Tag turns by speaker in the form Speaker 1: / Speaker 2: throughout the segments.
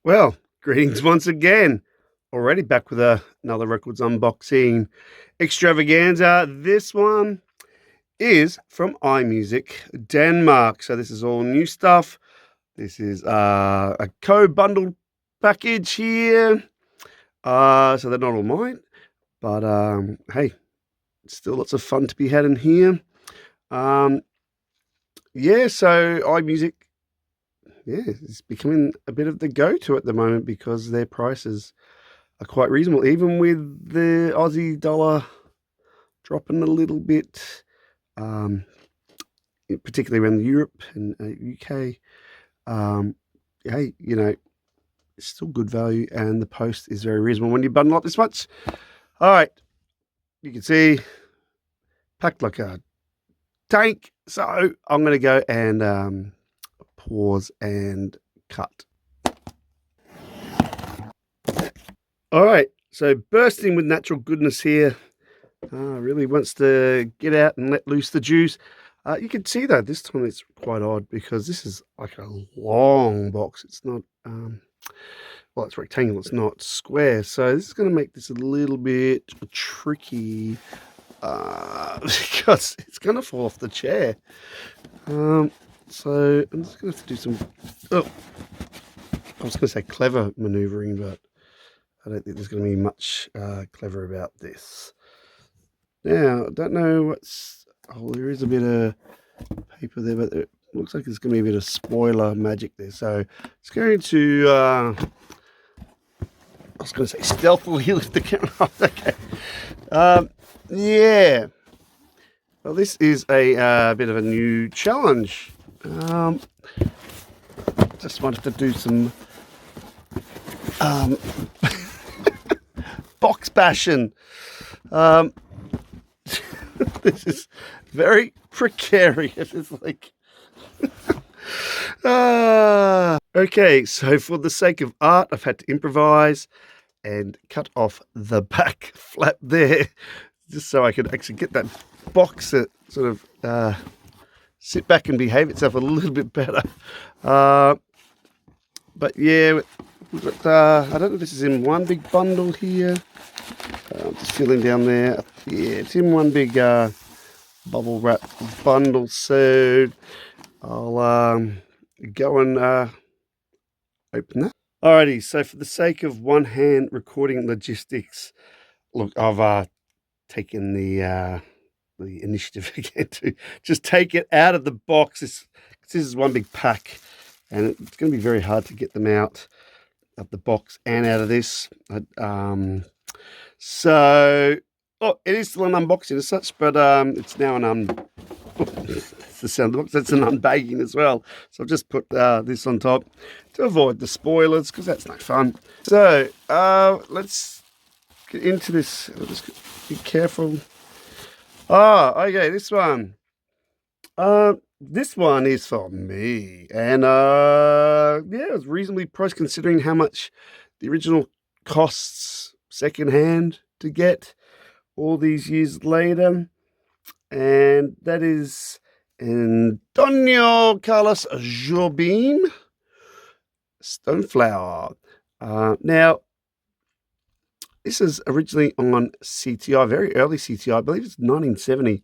Speaker 1: Well, greetings once again. Already back with another records unboxing extravaganza. This one is from imusic Denmark. So this is all new stuff. This is a co-bundled package here. So they're not all mine, but hey, still lots of fun to be had in here. Yeah, so imusic, yeah, it's becoming a bit of the go-to at the moment because their prices are quite reasonable, even with the Aussie dollar dropping a little bit, particularly around Europe and UK. Hey, it's still good value, and the post is very reasonable when you bundle up this much. All right, you can see packed like a tank. So I'm going to go and pause and cut. All right, so bursting with natural goodness here. Really wants to get out and let loose the juice. You can see though, this time it's quite odd because this is like a long box. It's not, well, it's rectangular, it's not square. So this is going to make this a little bit tricky because it's going to fall off the chair. So I'm just going to have to do some, I was going to say clever maneuvering, but I don't think there's going to be much clever about this. Now, I don't know what's... Oh, there is a bit of paper there, but it looks like there's going to be a bit of spoiler magic there. So it's going to... I was going to say stealthily lift the camera off. Okay. Yeah. Well, this is a bit of a new challenge. Just wanted to do some box bashing. This is very precarious. It's like, okay, so for the sake of art, I've had to improvise and cut off the back flap there, just so I could actually get that box to sort of sit back and behave itself a little bit better. But yeah, I don't know if this is in one big bundle here. I'm just feeling down there. Yeah, it's in one big bubble wrap bundle. So I'll go and open that. Alrighty, so for the sake of one-hand recording logistics, look, I've taken the initiative again to just take it out of the box. This is one big pack, and it's going to be very hard to get them out of the box and out of this. So, it is still an unboxing as such, but it's now an that's the sound of the box. That's an unbagging as well. So I've just put this on top to avoid the spoilers because that's no fun. So let's get into this. I'll just be careful. Okay, this one. This one is for me, and yeah, it's reasonably priced considering how much the original costs secondhand to get all these years later, and that is Antonio Carlos Jobim Stoneflower. Now, this is originally on CTI, very early CTI, I believe it's 1970.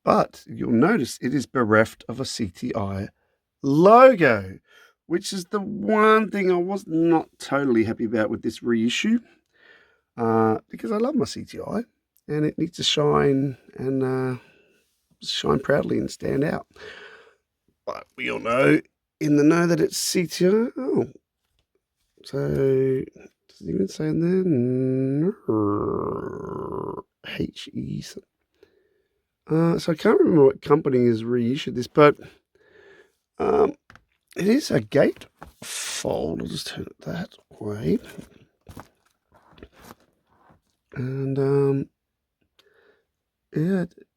Speaker 1: But you'll notice it is bereft of a CTI logo, which is the one thing I was not totally happy about with this reissue, because I love my CTI and it needs to shine and shine proudly and stand out. But we all know that it's CTI. Oh, so does it even say in there? HE. So I can't remember what company has reissued this, but it is a gatefold. I'll just turn it that way. And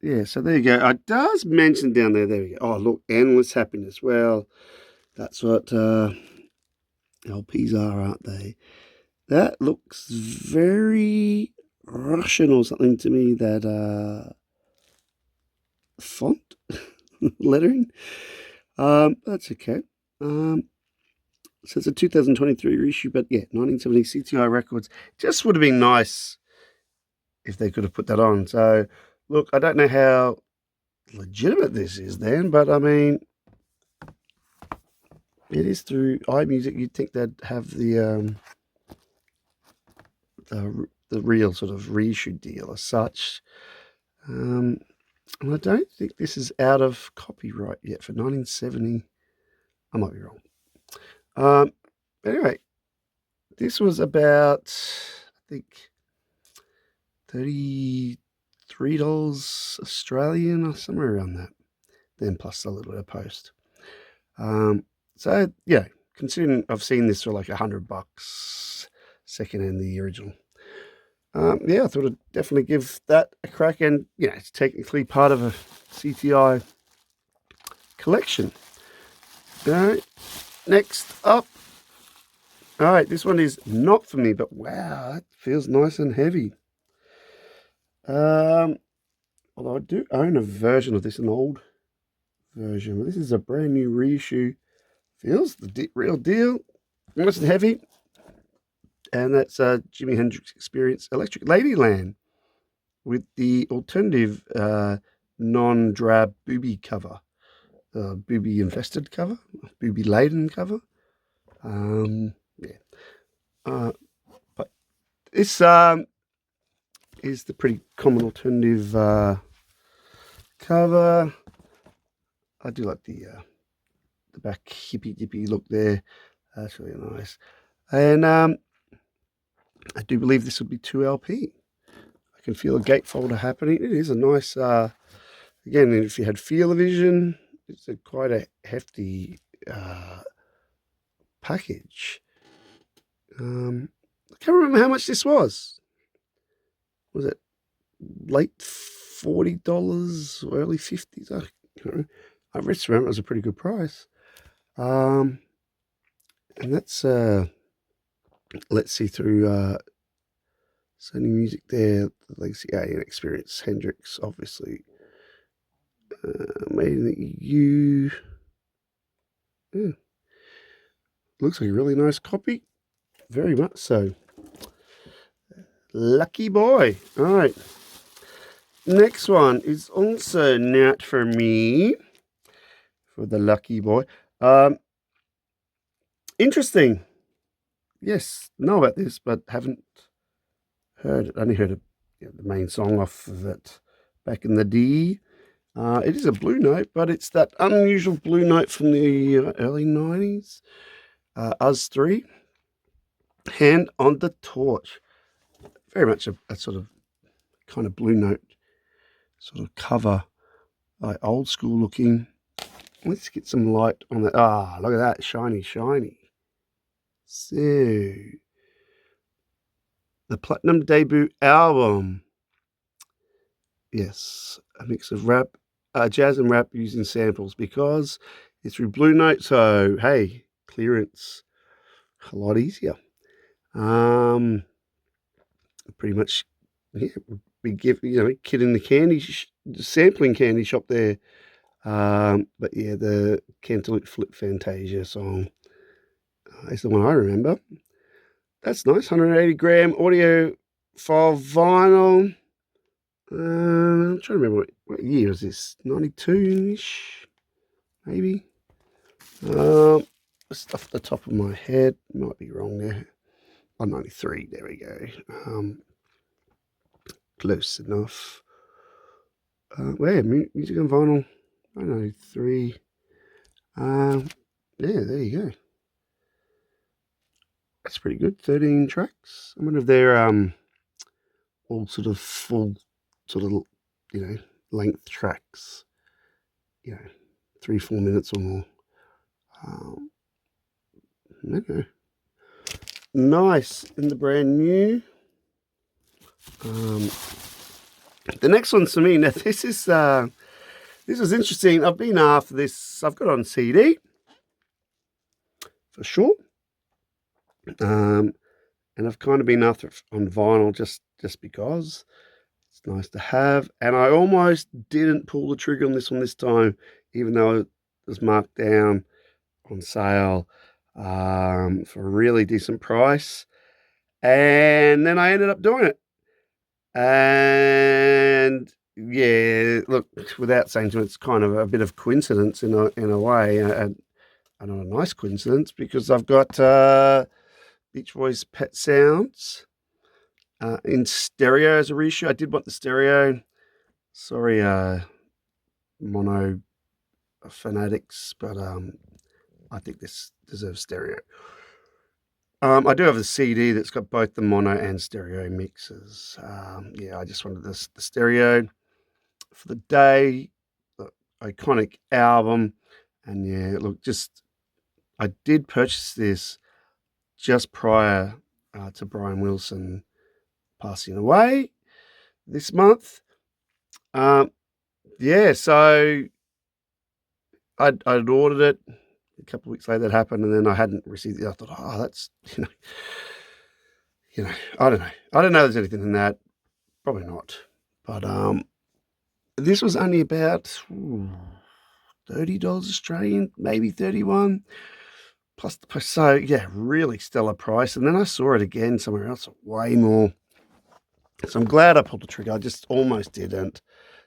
Speaker 1: yeah, so there you go. It does mention down there, there we go. Oh, look, endless happiness. Well, that's what LPs are, aren't they? That looks very Russian or something to me, that font lettering. That's okay. So it's a 2023 reissue, but yeah, 1970 CTI Records. Just would have been nice if they could have put that on. So, look, I don't know how legitimate this is then, but I mean, it is through iMusic. You'd think they'd have the real sort of reissue deal as such. And I don't think this is out of copyright yet for 1970. I might be wrong. Anyway, this was about, I think, $33 Australian or somewhere around that. Then plus a little bit of post. So yeah, considering I've seen this for like $100 secondhand the original. Yeah, I thought I'd definitely give that a crack, and it's technically part of a CTI collection. All right, next up. All right, this one is not for me, but wow, it feels nice and heavy. Although I do own a version of this, an old version, but this is a brand new reissue. Feels the real deal, nice and heavy, and that's Jimi Hendrix Experience Electric Ladyland with the alternative non-drab booby cover, booby infested cover, booby laden cover. Yeah, but this is the pretty common alternative cover. I do like the back hippy dippy look there. That's really nice. And I do believe this would be 2LP. I can feel a gatefolder happening. It is a nice, again, if you had Feel-O-Vision, it's quite a hefty package. I can't remember how much this was. Was it late $40, early 50s? I just remember it was a pretty good price. And that's let's see through Sony Music there, the Legacy Alien Experience, Hendrix, obviously. Made in the EU. Yeah. Looks like a really nice copy. Very much so. Lucky boy. All right. Next one is also not for me. For the lucky boy. Interesting. Yes, know about this, but haven't heard it. Only heard the main song off of it back in the day. It is a blue note, but it's that unusual blue note from the early 90s. Us 3. Hand on the Torch. Very much a sort of kind of blue note sort of cover. Like old school looking. Let's get some light on that. Ah, look at that. Shiny, shiny. So, the Platinum debut album. Yes, a mix of rap, jazz and rap using samples because it's through Blue Note. So, hey, clearance a lot easier. Pretty much, yeah, we give kid in the sampling candy shop there. But yeah, the Cantaloupe Flip Fantasia song is the one I remember. That's nice. 180-gram audio file vinyl. I'm trying to remember what year is this? 92-ish, maybe. Just off the top of my head, might be wrong there. 93. There we go. Close enough. Yeah, music and vinyl. 93. Yeah, there you go. That's pretty good. 13 tracks. I wonder if they're all sort of full, sort of length tracks. 3-4 minutes or more. Okay. Nice in the brand new. The next one's for me. Now this was interesting. I've been after this. I've got it on CD for sure. And I've kind of been after it on vinyl just because it's nice to have. And I almost didn't pull the trigger on this one this time, even though it was marked down on sale. for a really decent price. And then I ended up doing it. And yeah, look, without saying too much, it's kind of a bit of coincidence in a way, and a nice coincidence, because I've got Beach Boys' Pet Sounds in stereo as a reissue. I did want the stereo. Sorry, mono fanatics, but I think this deserves stereo. I do have a CD that's got both the mono and stereo mixes. Yeah, I just wanted the stereo for the day, the iconic album. And yeah, look, I did purchase this just prior to Brian Wilson passing away this month. Yeah, so I'd ordered it. A couple of weeks later that happened, and then I hadn't received it. I thought, oh, that's, I don't know. I don't know if there's anything in that. Probably not. But this was only about $30 Australian, maybe 31 plus the price. So yeah, really stellar price. And then I saw it again somewhere else, way more. So I'm glad I pulled the trigger. I just almost didn't,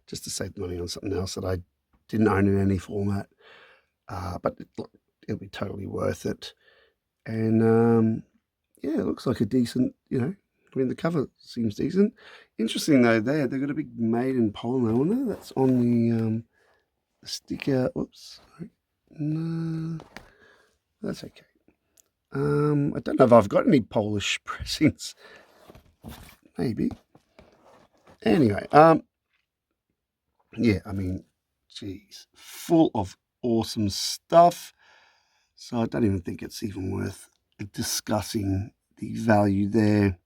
Speaker 1: just to save money on something else that I didn't own in any format. But look, it'll be totally worth it. And yeah, it looks like a decent, I mean, the cover seems decent. Interesting though, they've got a big made in Poland. I wonder that's on the sticker. Whoops, sorry. No, that's okay. I don't know if I've got any Polish pressings. Maybe. Anyway, yeah, I mean, geez, full of awesome stuff. So I don't even think it's even worth discussing the value there.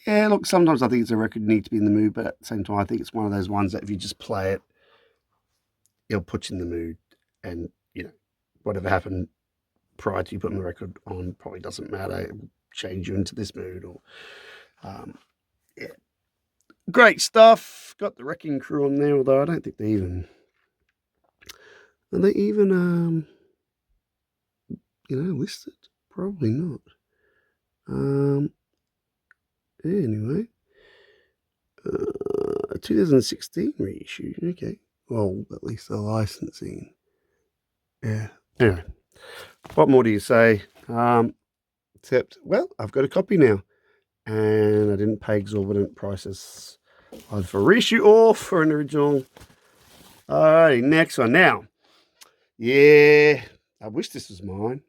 Speaker 1: Yeah, look, sometimes I think it's a record you need to be in the mood, but at the same time, I think it's one of those ones that if you just play it, it'll put you in the mood. And, whatever happened prior to you putting the record on probably doesn't matter. It will change you into this mood. Or, yeah. Great stuff. Got the Wrecking Crew on there, although I don't think they even... Are they even, listed? Probably not. Anyway, 2016 reissue. Okay, well, at least the licensing. Yeah. Anyway, what more do you say? Except, well, I've got a copy now, and I didn't pay exorbitant prices either for a reissue or for an original. Alrighty, next one now. Yeah, I wish this was mine.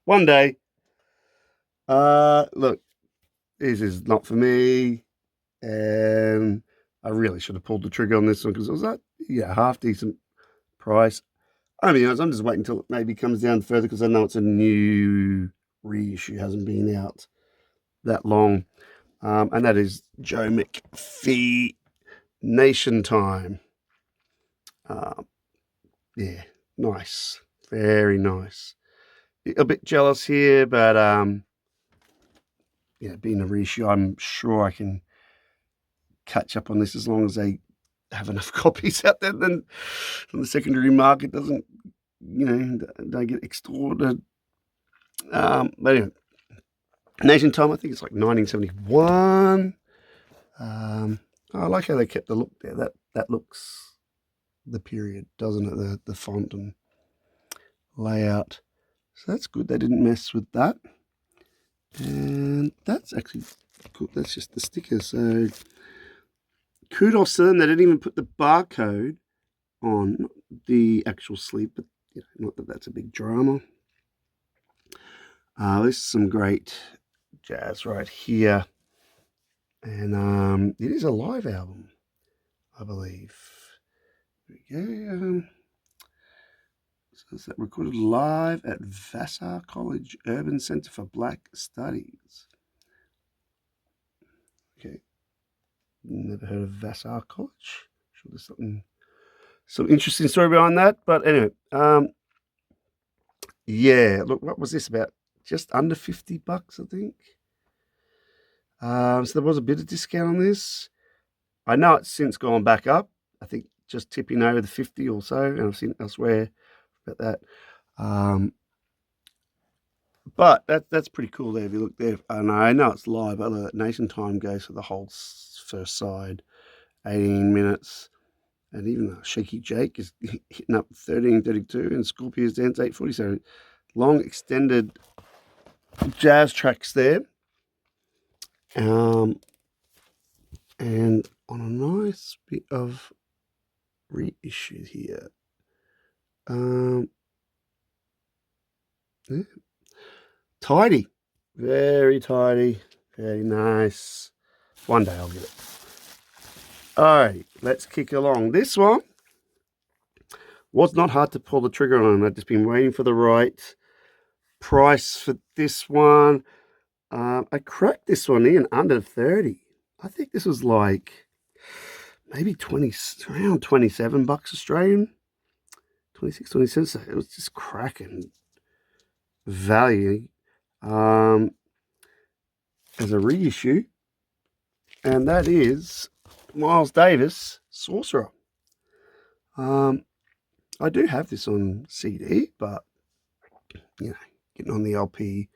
Speaker 1: One day. Look, this is not for me. And I really should have pulled the trigger on this one because it was half decent price. I mean, I'm just waiting until it maybe comes down further because I know it's a new reissue, hasn't been out that long. And that is Joe McPhee, Nation Time. Yeah, nice. Very nice. A bit jealous here, but being a reissue, I'm sure I can catch up on this as long as they have enough copies out there. Then the secondary market doesn't, don't get extorted. But anyway, Nation Time, I think it's like 1971. I like how they kept the look there. That looks the period, doesn't it? The font and layout. So that's good. They didn't mess with that. And that's actually cool. That's just the sticker. So kudos to them. They didn't even put the barcode on the actual sleeve, but not that that's a big drama. This is some great jazz right here. And it is a live album, I believe. Here we go. So is that recorded live at Vassar College Urban Center for Black Studies. Okay. Never heard of Vassar College. Sure there's some interesting story behind that. But anyway, yeah, look, what was this about? Just under $50, I think. So there was a bit of discount on this. I know it's since gone back up. I think just tipping over the 50 or so, and I've seen elsewhere about that. But that's pretty cool there if you look there. And I know it's live, but the Nation Time goes for the whole first side, 18 minutes. And even Shaky Jake is hitting up 13:32, and Scorpius Dance 8:40. So long extended jazz tracks there. And on a nice bit of reissue here. Yeah. Tidy. Very tidy. Very nice. One day I'll get it. Alright, let's kick along. This one was not hard to pull the trigger on. I've just been waiting for the right price for this one. I cracked this one in under 30. I think this was like maybe around 27 bucks Australian. 26, 27. So it was just cracking value as a reissue. And that is Miles Davis, Sorcerer. I do have this on CD, but getting on the LP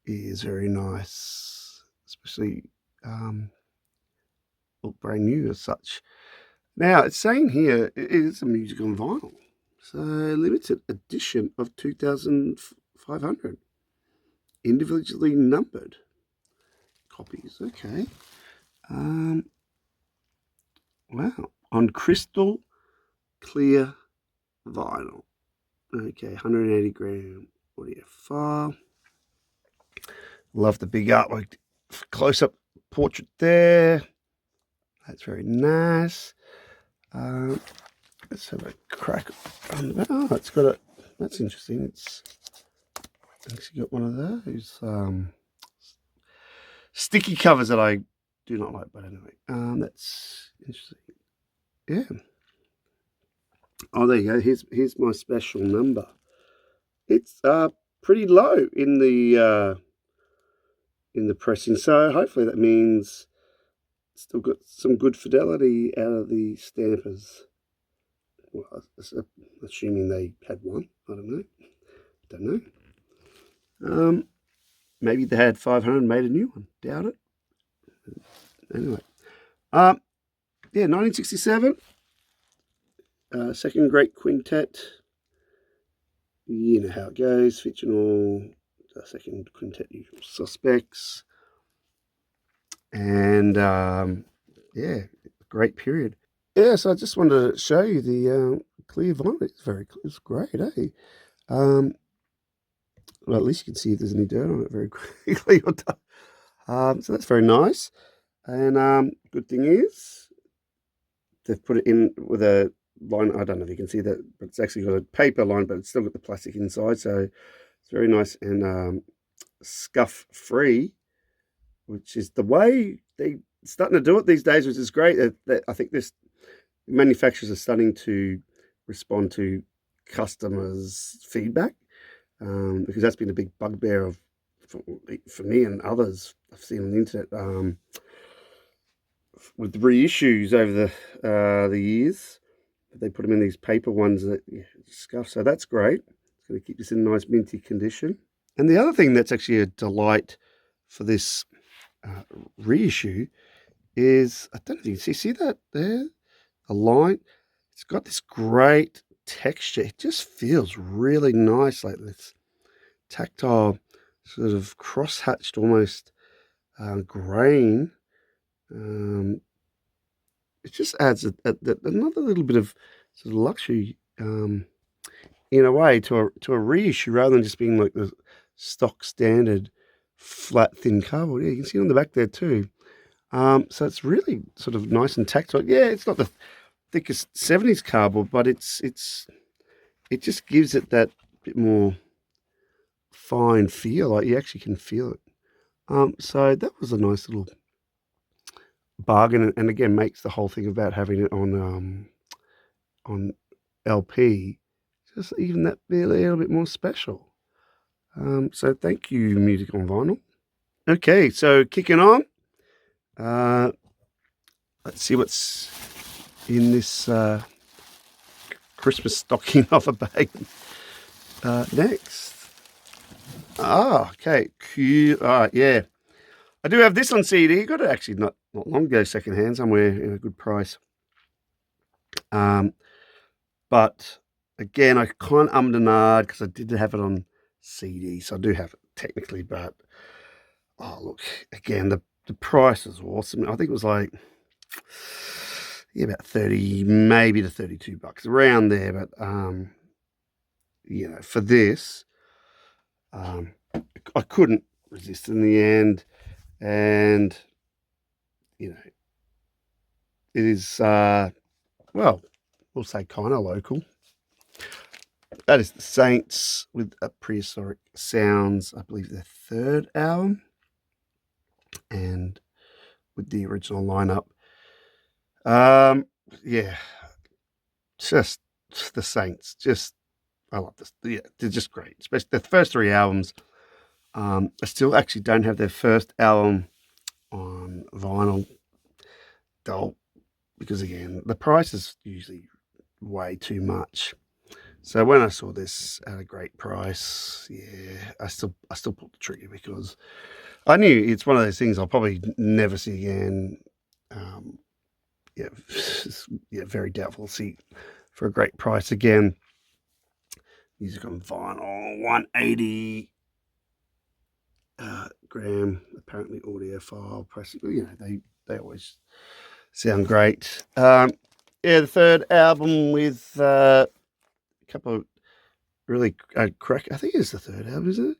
Speaker 1: is very nice, especially brand new as such. Now it's saying here it is a music on vinyl, so limited edition of 2,500 individually numbered copies. Okay. Wow, on crystal clear vinyl. Okay, 180 gram audio file. Love the big artwork, close up portrait there. That's very nice. Let's have a crack on the back. Oh, it's got a. That's interesting. It's actually got one of those sticky covers that I do not like, but anyway, that's interesting. Yeah. Oh, there you go. Here's my special number. It's pretty low in the pressing, so hopefully that means it's still got some good fidelity out of the stampers. Well, assuming they had one. I don't know. Maybe they had 500 and made a new one. Doubt it. Anyway. Yeah, 1967. Second Great Quintet. You know how it goes. Fictional. Second Quintet, Usual Suspects. And, yeah, great period. Yeah, so I just wanted to show you the clear vinyl. It's great, eh? Well, at least you can see if there's any dirt on it very quickly. So that's very nice. And good thing is, they've put it in with a line. I don't know if you can see that, but it's actually got a paper line, but it's still got the plastic inside. So it's very nice and scuff free, which is the way they're starting to do it these days, which is great. I think this manufacturers are starting to respond to customers' feedback, because that's been a big bugbear for me and others I've seen on the internet, with the reissues over the years. They put them in these paper ones that scuff, so that's great. It's going to keep this in nice minty condition. And the other thing that's actually a delight for this reissue is, I don't know if you can see that there, a line. It's got this great texture. It just feels really nice, like this tactile sort of cross-hatched almost grain. It just adds another little bit of sort of luxury, in a way, to a reissue, rather than just being like the stock standard flat thin cardboard. Yeah, you can see it on the back there too. So it's really sort of nice and tactile. Yeah, it's not the thickest 70s cardboard, but it just gives it that bit more fine feel. Like you actually can feel it. So that was a nice little bargain, and again makes the whole thing about having it on LP just even that bit a little bit more special. So thank you, Music on Vinyl. Okay, so kicking on. Let's see what's in this Christmas stocking of a bag. Next. Okay. Cute. All right, yeah. I do have this on CD. Got it actually not long ago, secondhand somewhere in a good price. But again, I kind of ummed and ahed because I did have it on CD, so I do have it technically. But oh, look, again, the price is awesome. I think it was like about 30, maybe to $32 around there. But for this, I couldn't resist in the end, and it is well, we'll say kind of local. That is the Saints with a Prehistoric Sounds, I believe their third album, and with the original lineup. Yeah, just the Saints. I love this. Yeah, they're just great. Especially the first three albums. I still actually don't have their first album on vinyl, though, because again, the price is usually way too much. So when I saw this at a great price, yeah, I still pulled the trigger because I knew it's one of those things I'll probably never see again. Yeah, very doubtful to see for a great price again. Music on vinyl, 180 gram, apparently audiophile press. They always sound great. The third album with a couple of really crack. I think it's the third album, isn't it?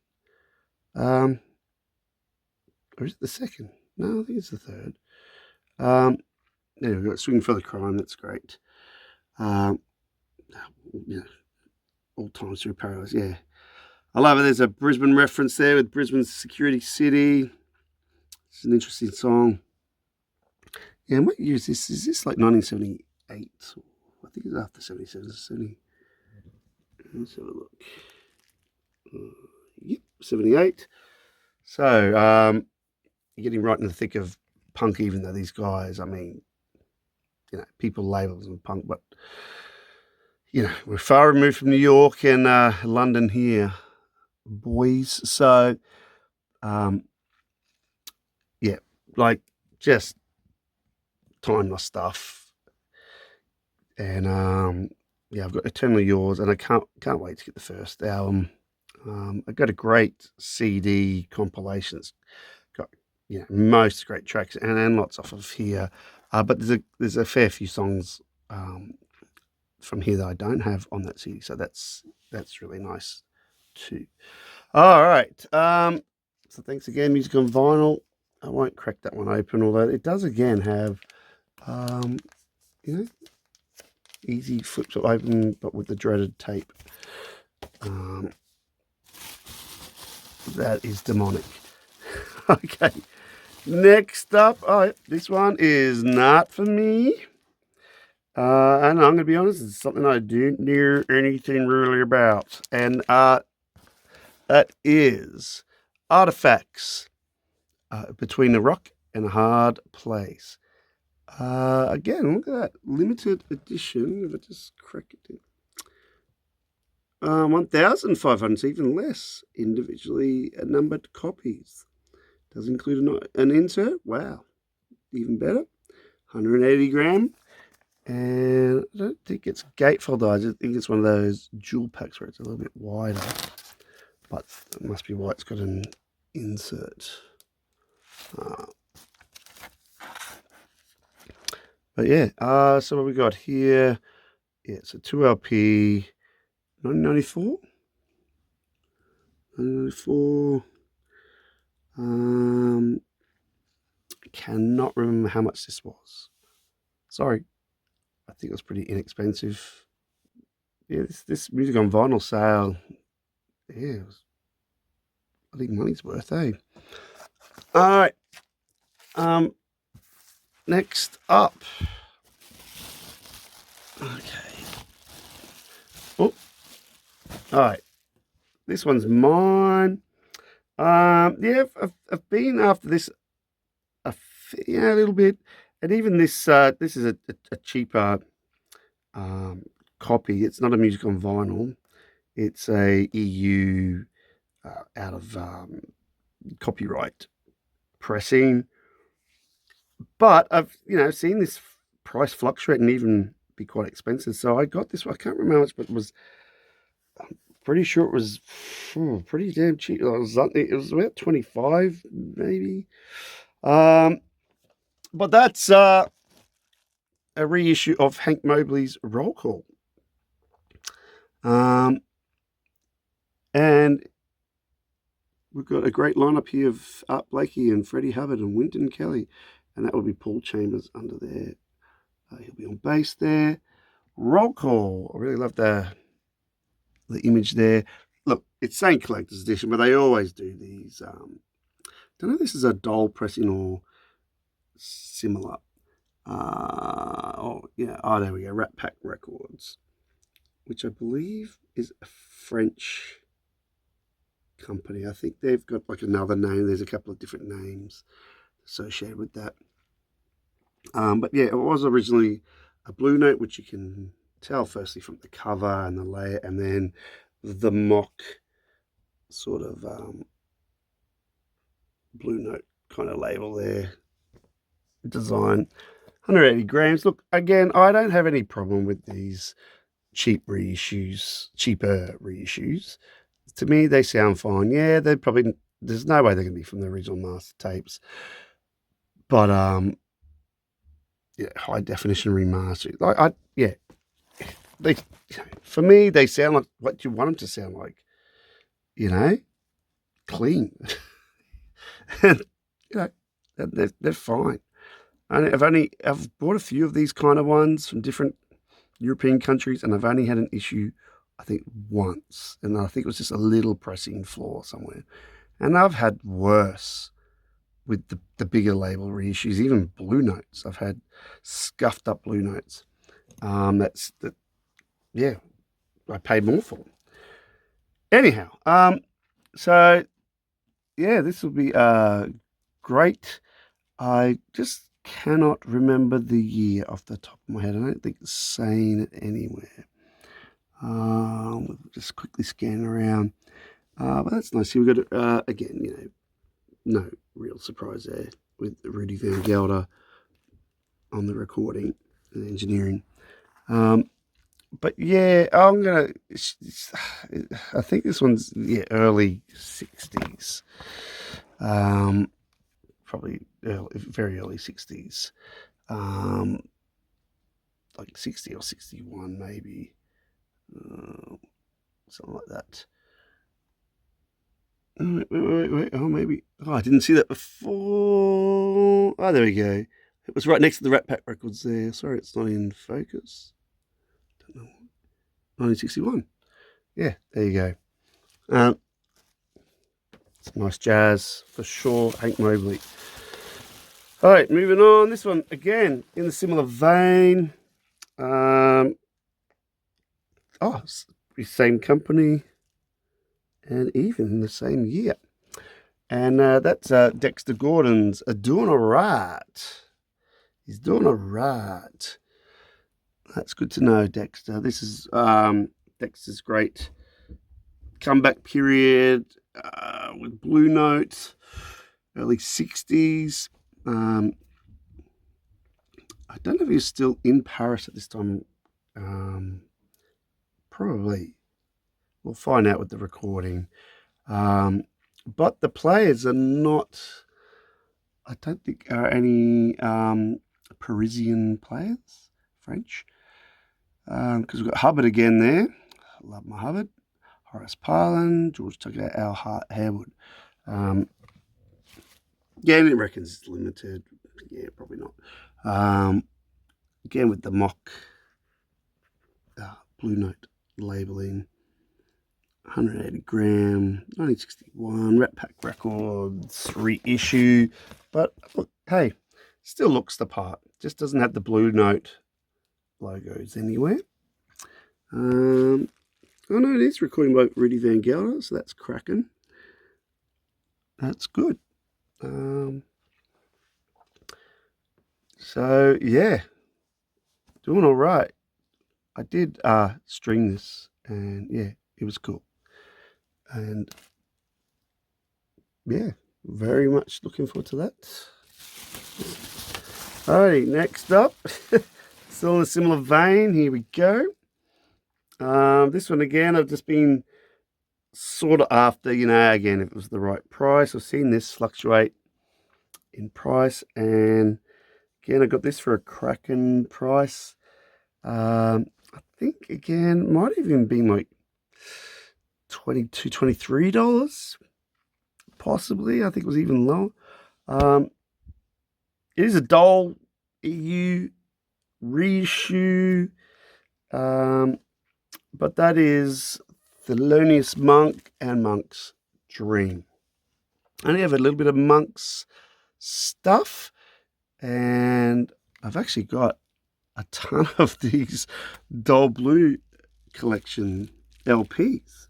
Speaker 1: Or is it the second? No, I think it's the third. We've got Swing for the Crime. That's great. All times through paradise. Yeah, I love it. There's a Brisbane reference there with Brisbane's Security City. It's an interesting song. Yeah, and what year is this? Is this like 1978? I think it's after 77. 70. Let's have a look. Yep, 78. So, you're getting right in the thick of punk, even though these guys, people label them punk, but, we're far removed from New York and London here, boys. So, just timeless stuff. And, I've got Eternally Yours, and I can't wait to get the first album. I've got a great CD compilation. It's got most great tracks and lots off of here. But there's a fair few songs from here that I don't have on that CD, so that's really nice too. All right. So thanks again, Music on Vinyl. I won't crack that one open, although it does again have easy flip to open, but with the dreaded tape. That is demonic. Okay, next up, this one is not for me. And I'm going to be honest, it's something I don't know anything really about. And that is Artifacts, Between a Rock and a Hard Place. Again, look at that limited edition. If I just crack it in. 1,500, even less, individually numbered copies. Does include an insert. Wow, even better. 180 gram. And I don't think it's gatefold. I just think it's one of those jewel packs where it's a little bit wider. But it must be why it's got an insert. But yeah, so what we got here? Yeah, it's a 2LP, 1994. 1994. I cannot remember how much this was. Sorry. I think it was pretty inexpensive. Yeah, this Music on Vinyl sale, it was, I think, money's worth, eh? All right. Next up. Okay. Oh. All right. This one's mine. I've been after this a little bit, And even this this is a cheaper um, copy. It's not a music on vinyl. It's a EU out of copyright pressing. But I've seen this price fluctuate and even be quite expensive. So I got this one. I can't remember how much, but it was pretty sure it was pretty damn cheap. It was about 25 maybe. But that's a reissue of Hank Mobley's Roll Call. And we've got a great lineup here of Art Blakey and Freddie Hubbard and Wynton Kelly. And that will be Paul Chambers under there. He'll be on bass there. Roll Call. I really love the image there. Look, it's saying collector's edition, but they always do these. Don't know if this is a doll pressing or similar. There we go. Rat Pack Records, which I believe is a French company. I think they've got like another name. There's a couple of different names associated with that. But yeah, it was originally a Blue Note, which you can tell firstly from the cover and the layer, and then the mock sort of Blue Note kind of label there. Design. 180 grams. Look, again, I don't have any problem with these cheaper reissues. To me, they sound fine. Yeah, there's no way they're going to be from the original master tapes. But high definition remastered. For me, they sound like what you want them to sound like. Clean. And they're fine. And I've bought a few of these kind of ones from different European countries, and I've only had an issue, I think, once, and I think it was just a little pressing flaw somewhere. And I've had worse with the bigger label reissues, even Blue Notes. I've had scuffed up Blue Notes. I paid more for them. Anyhow, so yeah, this will be great. I just cannot remember the year off the top of my head. I don't think it's saying it anywhere. We'll just quickly scan around. But that's nice. Here we've got, again, no real surprise there with Rudy Van Gelder on the recording and engineering. But yeah, I think this one's, early 60s. Probably very early 60s. Like 60 or 61 maybe. Something like that. Wait. Oh, maybe. Oh, I didn't see that before. Oh, there we go. It was right next to the Rat Pack Records there. Sorry, it's not in focus. Don't know. 1961. Yeah, there you go. It's nice jazz for sure. Hank Mobley. All right, moving on. This one, again, in a similar vein. Same company and even the same year. And that's Dexter Gordon's Doing All Right. He's doing all right. That's good to know, Dexter. This is Dexter's great comeback period with Blue Note, early 60s. I don't know if he's still in Paris at this time. Probably. We'll find out with the recording. But the players are not, I don't think, are any Parisian players, French. Because we've got Hubbard again there. I love my Hubbard. Horace Parlan, George Tucker, Al Harewood. I reckon it's limited. Yeah, probably not. Again, with the mock Blue Note labeling. 180 gram, 1961, Rat Pack Records, reissue. But look, hey, still looks the part. Just doesn't have the Blue Note logos anywhere. Oh no, it is recording by Rudy Van Gelder, so that's cracking. That's good. So yeah, doing all right. I did string this, and yeah, it was cool. And yeah, very much looking forward to that. Alrighty, next up, still in a similar vein. Here we go. This one again, I've just been sort of after, again, if it was the right price. I've seen this fluctuate in price, and again, I got this for a cracking price. I think again, might even been like $22, $23, possibly. I think it was even lower. It is a Dole EU reissue, but that is Thelonious Monk and Monk's Dream. I only have a little bit of Monk's stuff, and I've actually got a ton of these Dole Blue collection LPs.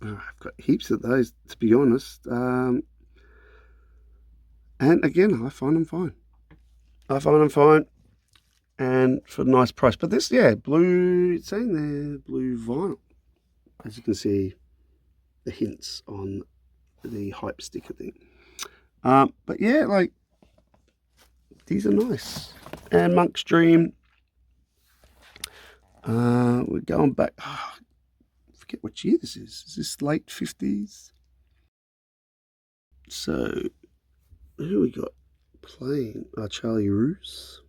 Speaker 1: I've got heaps of those, to be honest. And again, I find them fine. And for a nice price. But this, yeah, blue, it's saying there, blue vinyl. As you can see, the hints on the hype sticker thing. But yeah, like, these are nice. And Monk's Dream. We're going back. I forget what year this is. Is this late 50s? So, who we got playing? Charlie Rouse.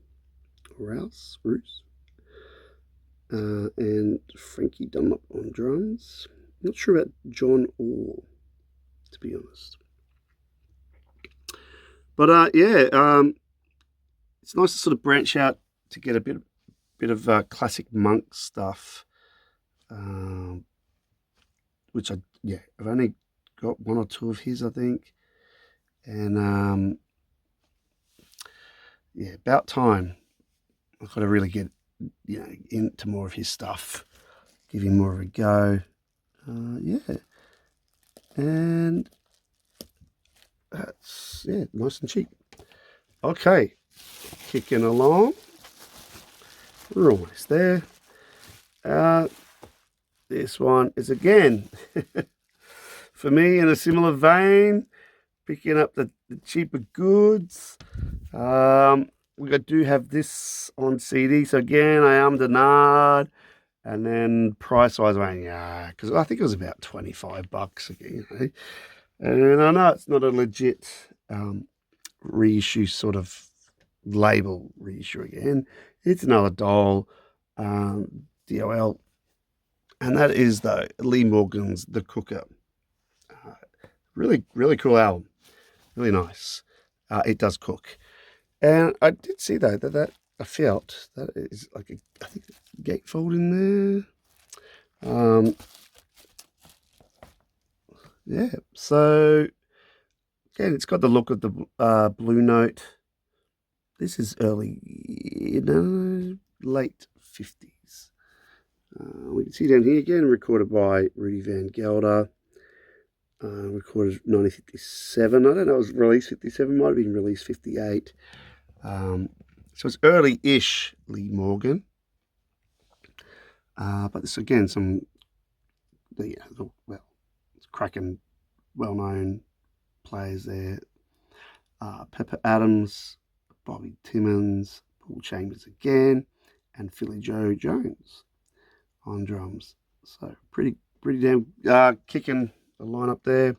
Speaker 1: And Frankie Dunlop on drums. Not sure about John Orr, to be honest. But yeah, it's nice to sort of branch out to get a bit of classic Monk stuff, which I've only got one or two of his, I think, and yeah, about time. I've got to really get into more of his stuff, give him more of a go. Yeah, and that's nice and cheap. Okay, kicking along. We're almost there. This one is again for me in a similar vein, picking up the cheaper goods. We do have this on CD, so again I am denied. And then price-wise, I went, yeah, because I think it was about $25 again. And I know it's not a legit reissue sort of label reissue again. It's another Dole, DOL, and that is though Lee Morgan's The Cooker. Really, really cool album. Really nice. It does cook, and I did see though that I felt that is like I think a gatefold in there. Yeah. So again, it's got the look of the Blue Note. This is early, late 50s. We can see down here again, recorded by Rudy Van Gelder. Recorded 1957. I don't know, it was released 57, might have been released 58. So it's early-ish Lee Morgan. But this again, it's cracking, well-known players there. Pepper Adams, Bobby Timmons, Paul Chambers again, and Philly Joe Jones on drums. So pretty damn kicking the lineup there.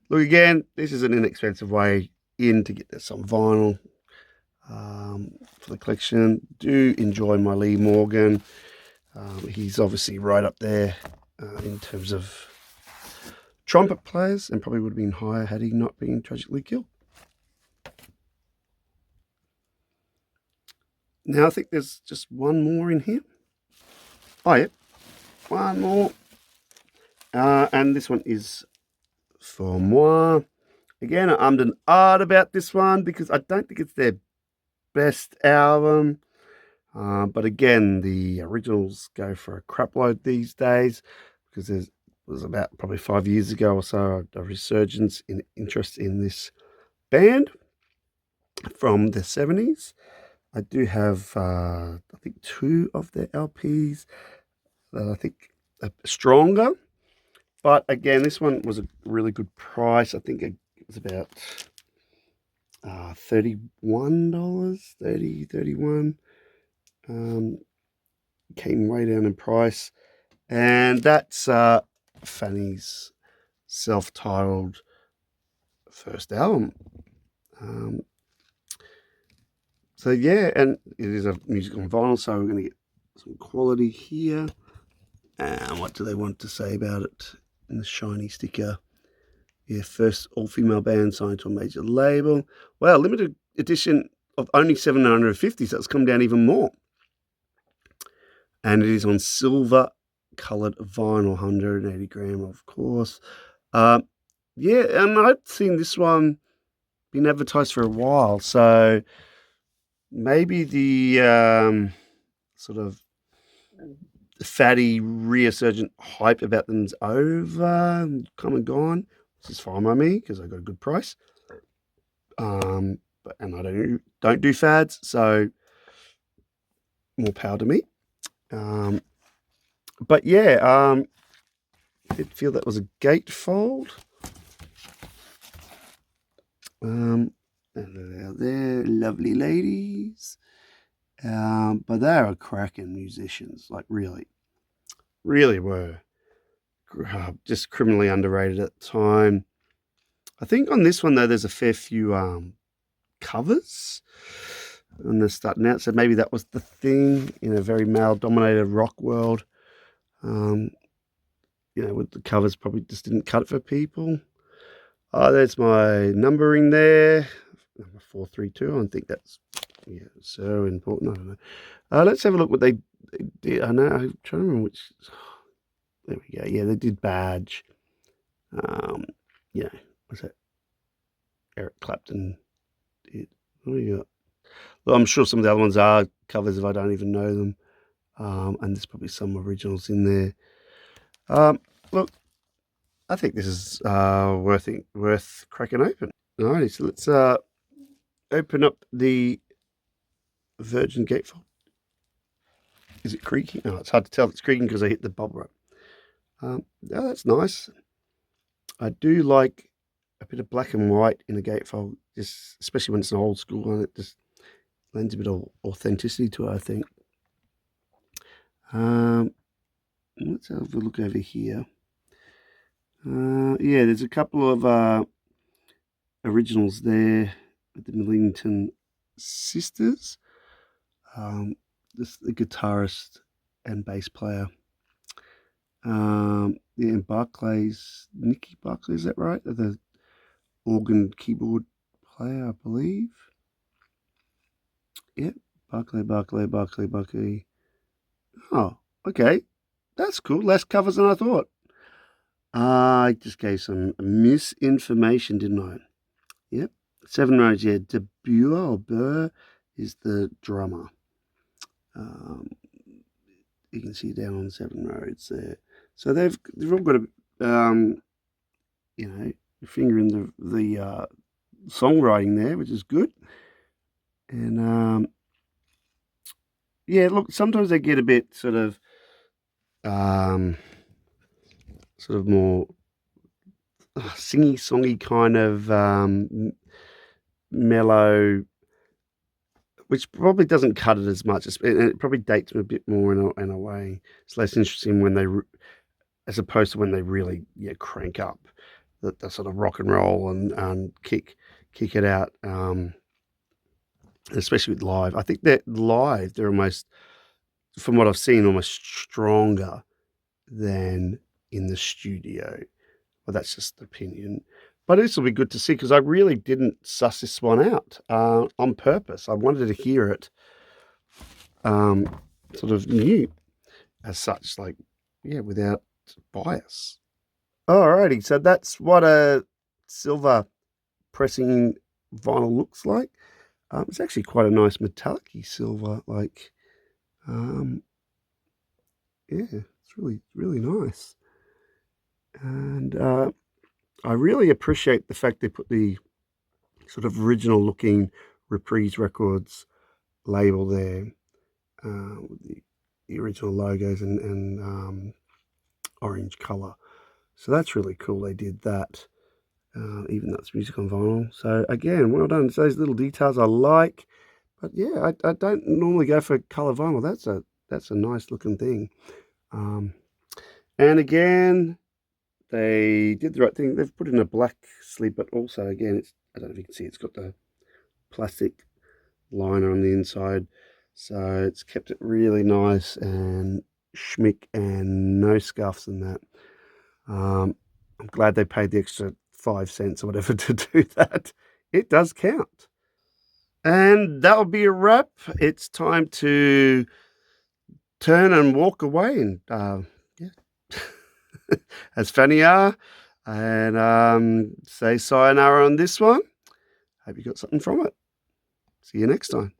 Speaker 1: Look, again, this is an inexpensive way in to get this on vinyl for the collection. Do enjoy my Lee Morgan. He's obviously right up there in terms of trumpet players, and probably would have been higher had he not been tragically killed. Now I think there's just one more in here. Oh yeah, one more. And this one is for moi. Again, I ummed and ahed about this one because I don't think it's their best album. But again, the originals go for a crap load these days because there was about probably 5 years ago or so a resurgence in interest in this band. from the 70s. I do have, I think, 2 of their LPs that I think are stronger. But again, this one was a really good price. I think it was about $31, 30, 31. Came way down in price. And that's Fanny's self-titled first album. So yeah, and it is a music on vinyl, so we're going to get some quality here. And what do they want to say about it in the shiny sticker? Yeah, first all-female band signed to a major label. Wow, limited edition of only 750, so it's come down even more. And it is on silver-coloured vinyl, 180 gram, of course. Yeah, and I've seen this one been advertised for a while, so maybe the sort of fatty resurgent hype about them's over, come and gone, which is fine by me because I got a good price. But and I don't do fads, so more power to me. But yeah, I did feel that was a gatefold. And they're lovely ladies. But they are cracking musicians, like really were just criminally underrated at the time. I think on this one though, there's a fair few covers, and they're starting out, so maybe that was the thing in a very male-dominated rock world. With the covers probably just didn't cut it for people. Oh, there's my numbering there, number 432. I think that's so important. I don't know. Let's have a look what they did. I know I'm trying to remember which. There we go. Yeah, they did Badge. Was that Eric Clapton did? What do you got? Well, I'm sure some of the other ones are covers if I don't even know them. And there's probably some originals in there. Look, I think this is worth cracking open. Alrighty, so let's open up the Virgin gatefold. Is it creaking? Oh, it's hard to tell if it's creaking because I hit the bubble wrap. Oh, that's nice. I do like a bit of black and white in a gatefold, just especially when it's an old school one. It just lends a bit of authenticity to it, I think. Let's have a look over here. Yeah, there's a couple of originals there with the Millington sisters. This the guitarist and bass player. And Barclay's Nicky Barclay, is that right? The organ keyboard player, I believe. Yep, Barclay. Oh, okay. That's cool. Less covers than I thought. I just gave some misinformation, didn't I? Yep. 7 Roads, yeah. Burr is the drummer. You can see down on 7 Roads there. So they've all got a finger in the songwriting there, which is good. And look, sometimes they get a bit sort of more singy songy kind of mellow, which probably doesn't cut it as much. It probably dates them a bit more in a way. It's less interesting when as opposed to when they really crank up the sort of rock and roll and kick it out. Especially with live, I think that live they're almost, from what I've seen, almost stronger than in the studio. Well, that's just an opinion. But this will be good to see because I really didn't suss this one out on purpose. I wanted to hear it sort of new as such, without bias. Alrighty, so that's what a silver pressing vinyl looks like. It's actually quite a nice metallic-y silver, it's really, really nice. And I really appreciate the fact they put the sort of original looking Reprise Records label there with the original logos and orange colour. So that's really cool they did that, even though it's music on vinyl. So again, well done. It's those little details I like. But yeah, I don't normally go for colour vinyl. That's a nice looking thing. And again, they did the right thing. They've put in a black sleeve, but also again, I don't know if you can see, it's got the plastic liner on the inside. So it's kept it really nice and schmick and no scuffs and that. I'm glad they paid the extra 5 cents or whatever to do that. It does count. And that'll be a wrap. It's time to turn and walk away and yeah. As Fanny are, and say sayonara on this one. Hope you got something from it. See you next time.